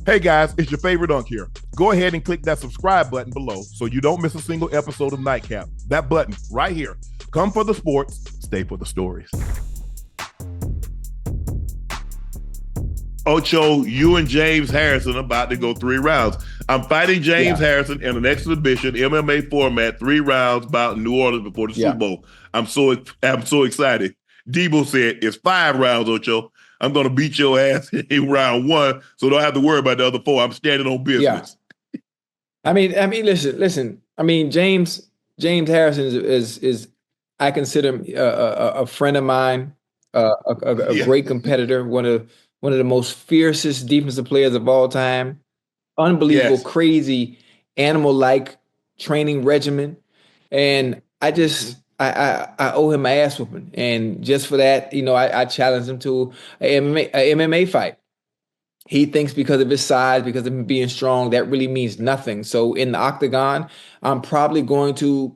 Hey guys, it's your favorite Unc here. Go ahead and click that subscribe button below so you don't miss a single episode of Nightcap. That button right here. Come for the sports, stay for the stories. Ocho, you and James Harrison are about to go 3 rounds. I'm fighting James Harrison in an exhibition MMA format, 3 rounds, bout in New Orleans before the Super Bowl. I'm so excited. Debo said it's 5 rounds, Ocho. I'm gonna beat your ass in round 1, so don't have to worry about the other 4. I'm standing on business. Yeah. I mean, listen. I mean, James Harrison is I consider him a friend of mine, a great competitor, one of the most fiercest defensive players of all time. Unbelievable, crazy, animal-like training regimen, and I owe him my ass whooping, and just for that, I challenged him to an MMA fight. He thinks because of his size, because of him being strong, that really means nothing. So in the octagon, I'm probably going to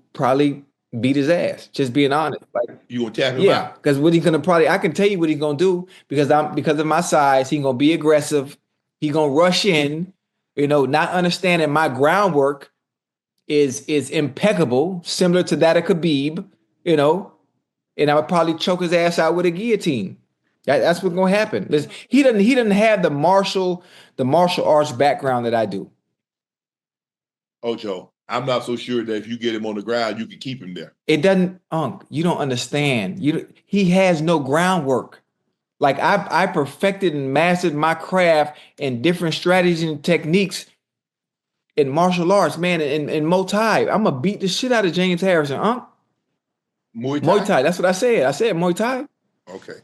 beat his ass. Just being honest. Like, you gonna tap him out? Because what he's gonna I can tell you what he's gonna do because of my size. He's gonna be aggressive. He's gonna rush in. Not understanding my groundwork is impeccable, similar to that of Khabib, and I would probably choke his ass out with a guillotine. That's what's gonna happen. Listen, he doesn't have the martial arts background that I do. Ocho, I'm not so sure that if you get him on the ground, you can keep him there. It doesn't, Unc. You don't understand. He has no groundwork. Like I perfected and mastered my craft and different strategies and techniques in martial arts, man, in Muay Thai. I'm gonna beat the shit out of James Harrison, Unc. Muay Thai? Muay Thai. That's what I said. I said Muay Thai. Okay.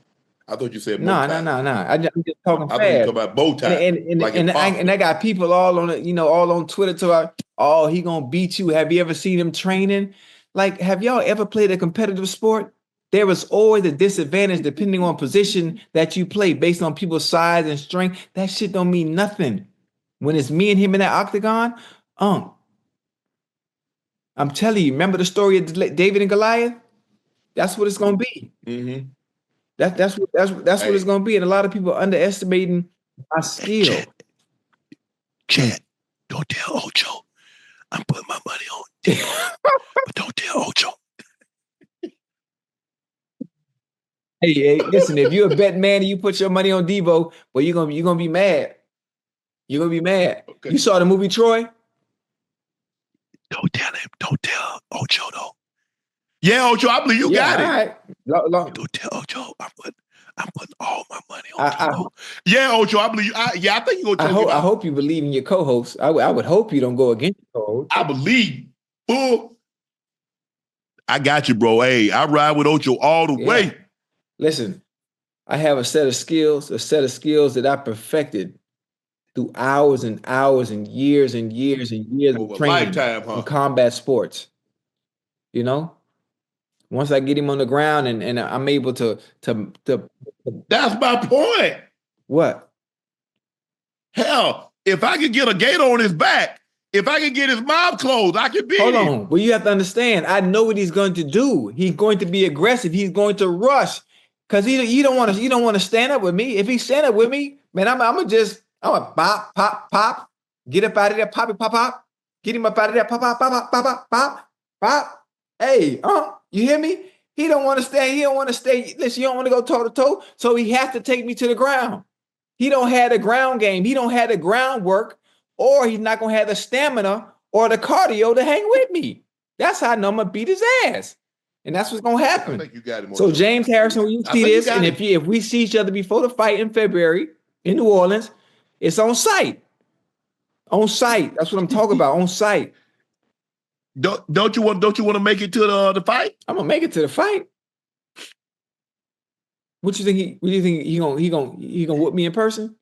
I thought you said Muay Thai. No. I'm just talking fast. I thought you were talking about bow tie. And I got people all on it, all on Twitter talking, oh, he gonna beat you. Have you ever seen him training? Like, have y'all ever played a competitive sport? There is always a disadvantage depending on position that you play based on people's size and strength. That shit don't mean nothing. When it's me and him in that octagon, I'm telling you, remember the story of David and Goliath? That's what it's gonna be. Mm-hmm. That's what it's gonna be. And a lot of people are underestimating my skill. Chad, don't tell Ocho. I'm putting my money on Debo, but don't tell Ocho. Hey, listen, if you're a bet man and you put your money on Debo, well, you're gonna be mad. You're gonna be mad. Okay. You saw the movie Troy? Don't tell him. Don't tell Ocho though. Yeah, Ocho, I believe you got it. All right. Don't tell Ocho. I'm putting all my money on Debo. Yeah, Ocho, I believe you. I think you're gonna tell me. I hope you believe in your co-host. I would hope you don't go against your co-host. I believe. Fool. I got you, bro. Hey, I ride with Ocho all the way. Listen, I have a set of skills that I perfected through hours and hours and years and years and years of training in combat sports. Once I get him on the ground and I'm able to That's my point. What? Hell, if I could get a gator on his back, if I could get his mouth closed, I could beat him. Hold on. Well, you have to understand, I know what he's going to do. He's going to be aggressive. He's going to rush. Because you don't want to stand up with me. If he stand up with me, man, I'm gonna pop, pop, pop, get up out of there, pop, pop, pop, get him up out of there, pop, pop, pop, pop, pop, pop, pop. Hey, you hear me? He don't want to stay. He don't want to stay. Listen, you don't want to go toe to toe. So he has to take me to the ground. He don't have the ground game. He don't have the groundwork, or he's not gonna have the stamina or the cardio to hang with me. That's how I know I'm gonna beat his ass. And that's what's gonna happen. I think you got him. So James Harrison, when you see this, and if we see each other before the fight in February in New Orleans, it's on site. On site. That's what I'm talking about. On site. Don't you want to make it to the fight? I'm gonna make it to the fight. What you think? He gonna whoop me in person?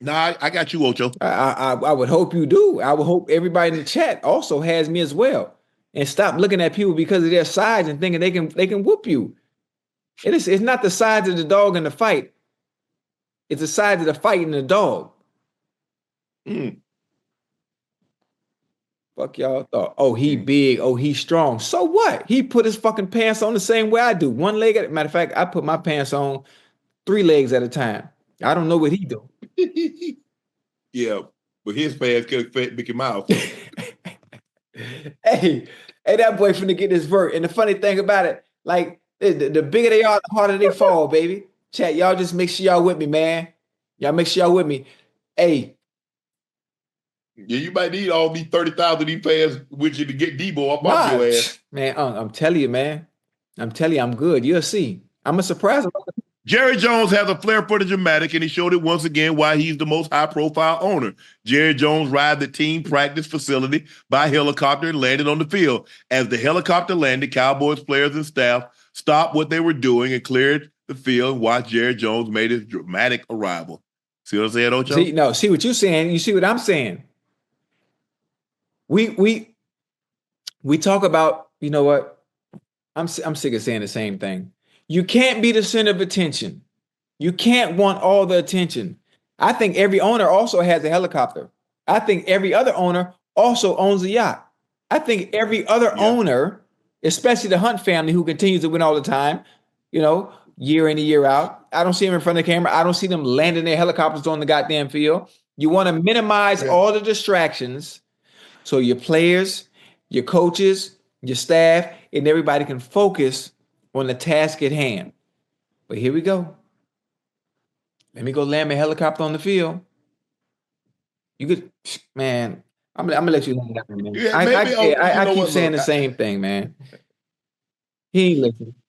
Nah, I got you, Ocho. I would hope you do. I would hope everybody in the chat also has me as well. And stop looking at people because of their size and thinking they can whoop you. It's not the size of the dog in the fight. It's the size of the fight in the dog. Fuck y'all thought. Oh, he big. Oh, he strong. So what? He put his fucking pants on the same way I do. One leg at matter of fact, I put my pants on 3 legs at a time. I don't know what he do. Yeah, but his fans could fit Mickey Mouse. Hey, that boy finna get this vert. And the funny thing about it, like the bigger they are, the harder they fall, baby. Chat, y'all just make sure y'all with me, man. Y'all make sure y'all with me. Hey. Yeah, you might need all these 30,000 these fans with you to get Debo up off your ass. Man, I'm telling you, man. I'm telling you, I'm good. You'll see. I'm a surprise. Jerry Jones has a flair for the dramatic, and he showed it once again why he's the most high-profile owner. Jerry Jones arrived at the team practice facility by helicopter and landed on the field. As the helicopter landed, Cowboys players and staff stopped what they were doing and cleared the field and watched Jerry Jones make his dramatic arrival. See what I'm saying, Ocho? See what you're saying. You see what I'm saying. We talk about, you know what? I'm sick of saying the same thing. You can't be the center of attention. You can't want all the attention. I think every owner also has a helicopter. I think every other owner also owns a yacht. I think every other owner, especially the Hunt family who continues to win all the time, you know, year in and year out. I don't see them in front of the camera. I don't see them landing their helicopters on the goddamn field. You want to minimize all the distractions so your players, your coaches, your staff, and everybody can focus on the task at hand. But here we go. Let me go land my helicopter on the field. You could, man, I'm gonna let you land that one, man. Yeah, I keep saying the same thing, man. He ain't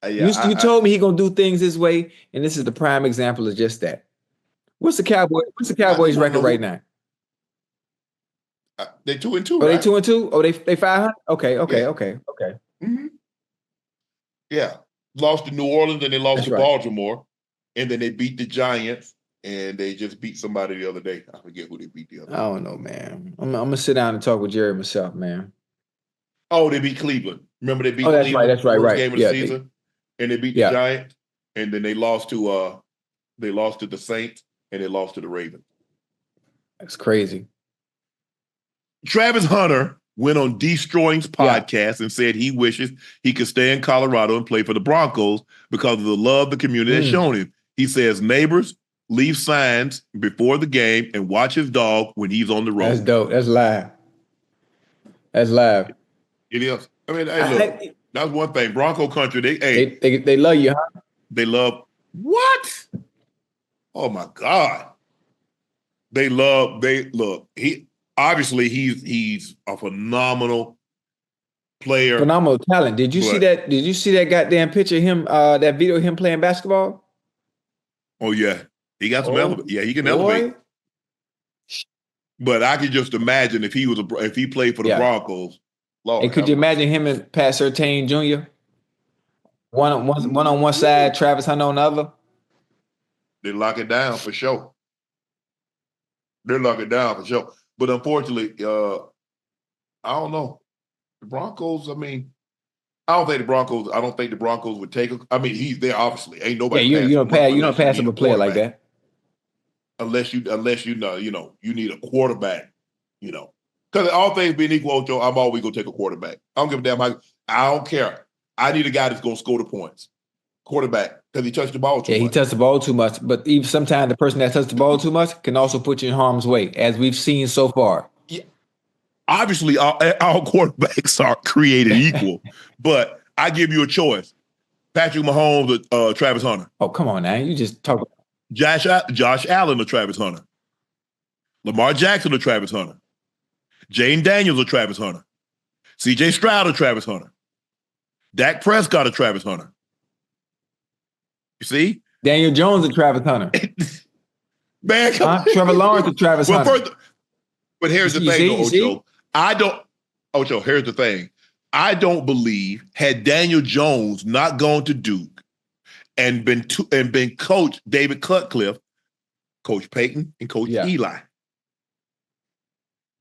listening. You told me he gonna do things this way, and this is the prime example of just that. What's the Cowboys record right now? They 2-2. Oh, right? They 2-2? Oh, they 500? Okay. Mm-hmm. Yeah. Lost to New Orleans and they lost to Baltimore. And then they beat the Giants and they just beat somebody the other day. I forget who they beat the other day. I don't know, man. I'm gonna sit down and talk with Jerry myself, man. Oh, they beat Cleveland. Remember they beat Cleveland? That's right. First game of the season. And they beat the Giants. And then they lost to the Saints and they lost to the Ravens. That's crazy. Travis Hunter went on Destroying's podcast and said he wishes he could stay in Colorado and play for the Broncos because of the love the community has shown him. He says neighbors leave signs before the game and watch his dog when he's on the road. That's dope. That's live. It is. I mean, hey, look, that's one thing. Bronco country, they love you, huh? They love what? Oh my God. Obviously, he's a phenomenal player. Phenomenal talent. Did you see that? Did you see that goddamn picture of him, that video of him playing basketball? Oh, yeah. He got some elevate. Yeah, he can elevate. But I could just imagine if he played for the Broncos. Lord, and could you imagine him and Pat Surtain Jr.? One on one side, Travis Hunter on the other? They lock it down for sure. But unfortunately, I don't know. The Broncos, I mean, I don't think the Broncos would take him. I mean, he's there, obviously. Ain't nobody. Yeah, you don't pass him a player like that. Unless you know, you need a quarterback, Because all things being equal, Ocho, I'm always going to take a quarterback. I don't give a damn. I don't care. I need a guy that's going to score the points. Quarterback, because he touched the ball too much. Yeah, he touched the ball too much. But even sometimes the person that touched the ball too much can also put you in harm's way, as we've seen so far. Yeah. Obviously, all quarterbacks are created equal. But I give you a choice. Patrick Mahomes or Travis Hunter. Oh, come on now. You just talk about Josh Allen or Travis Hunter. Lamar Jackson or Travis Hunter. Jane Daniels or Travis Hunter. C.J. Stroud or Travis Hunter. Dak Prescott or Travis Hunter. You see? Daniel Jones or Travis Hunter. Man, Trevor Lawrence or Travis Hunter. But here's the thing, Ocho. Here's the thing. I don't believe had Daniel Jones not gone to Duke and been coach David Cutcliffe, Coach Payton, and Coach Eli.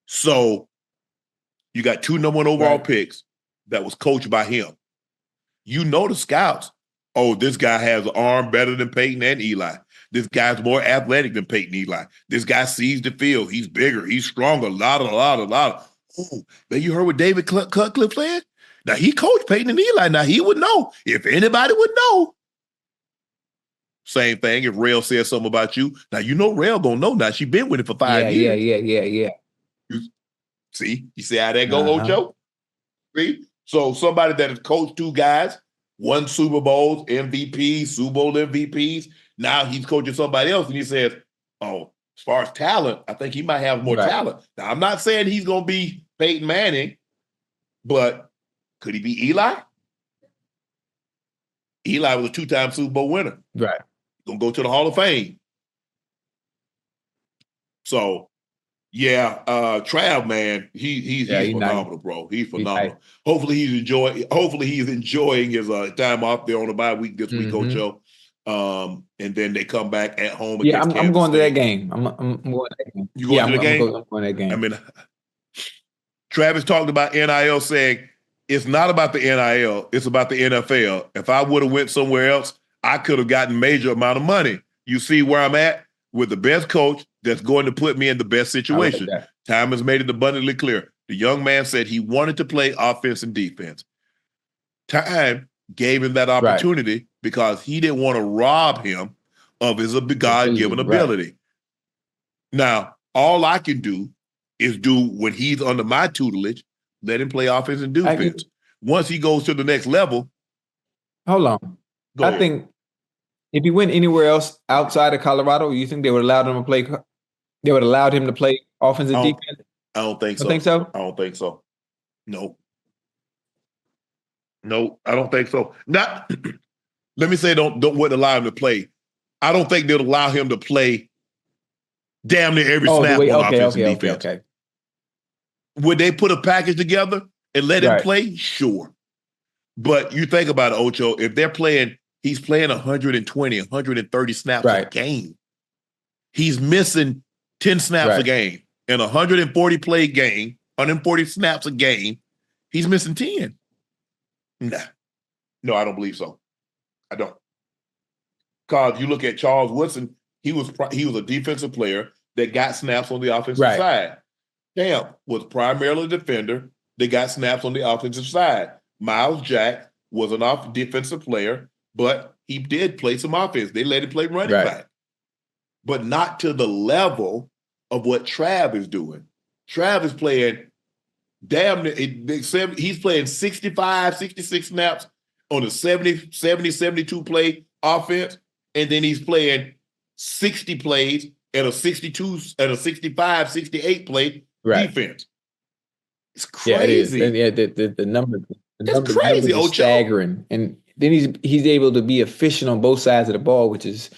So you got 2 number 1 overall picks that was coached by him. The scouts. Oh, this guy has an arm better than Peyton and Eli. This guy's more athletic than Peyton and Eli. This guy sees the field. He's bigger. He's stronger. A lot. Oh, then you heard what David Cutcliffe said? Now, he coached Peyton and Eli. Now, he would know if anybody would know. Same thing. If Rail says something about you, now you know Rail gonna know. Now she been with it for 5 years. Yeah. You see how that go, Ocho? See? So somebody that has coached 2 guys, won Super Bowls, MVPs, Super Bowl MVPs. Now he's coaching somebody else, and he says, "Oh, as far as talent, I think he might have more talent." Now I'm not saying he's gonna be Peyton Manning, but could he be Eli? Eli was a 2-time Super Bowl winner. Right. Gonna go to the Hall of Fame. So, yeah, Trav, man, he's phenomenal, nice. Bro. He's phenomenal. Nice. Hopefully he's enjoying his time off there on the bye week this week, Ocho. And then they come back at home. Yeah, I'm going to that game. I'm going to that game. You going to the game? I'm going to that game. I mean, Travis talked about NIL, saying it's not about the NIL, it's about the NFL. If I would have went somewhere else, I could have gotten major amount of money. You see where I'm at with the best coach that's going to put me in the best situation. Like Time has made it abundantly clear. The young man said he wanted to play offense and defense. Time gave him that opportunity because he didn't want to rob him of his God-given ability. Now, all I can do is when he's under my tutelage, let him play offense and defense. Once he goes to the next level. Hold on. I think if he went anywhere else outside of Colorado, you think they would allow him to play? They would allow him to play offense and defense? I don't think so. You think so? I don't think so. No, I don't think so. Not. Let me say, wouldn't allow him to play. I don't think they'll allow him to play damn near every snap on offense and defense. Okay. Would they put a package together and let him play? Sure. But you think about it, Ocho, if he's playing 120, 130 snaps a game. He's missing 10 snaps a game. In a 140 play game, 140 snaps a game, he's missing 10. Nah. No, I don't believe so. I don't. Because you look at Charles Woodson, he was a defensive player that got snaps on the offensive side. Camp was primarily a defender that got snaps on the offensive side. Miles Jack was an defensive player, but he did play some offense. They let him play running back. But not to the level of what Trav is doing. Trav is playing he's playing 65, 66 snaps on a 70, 72 play offense, and then he's playing 60 plays at a 62, at a 65, 68 play defense. It's crazy. Yeah, it is. The numbers. It's crazy, Ocho. Staggering. And then he's able to be efficient on both sides of the ball, which is,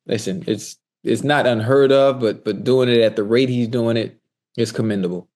listen, it's not unheard of, but doing it at the rate he's doing it is commendable.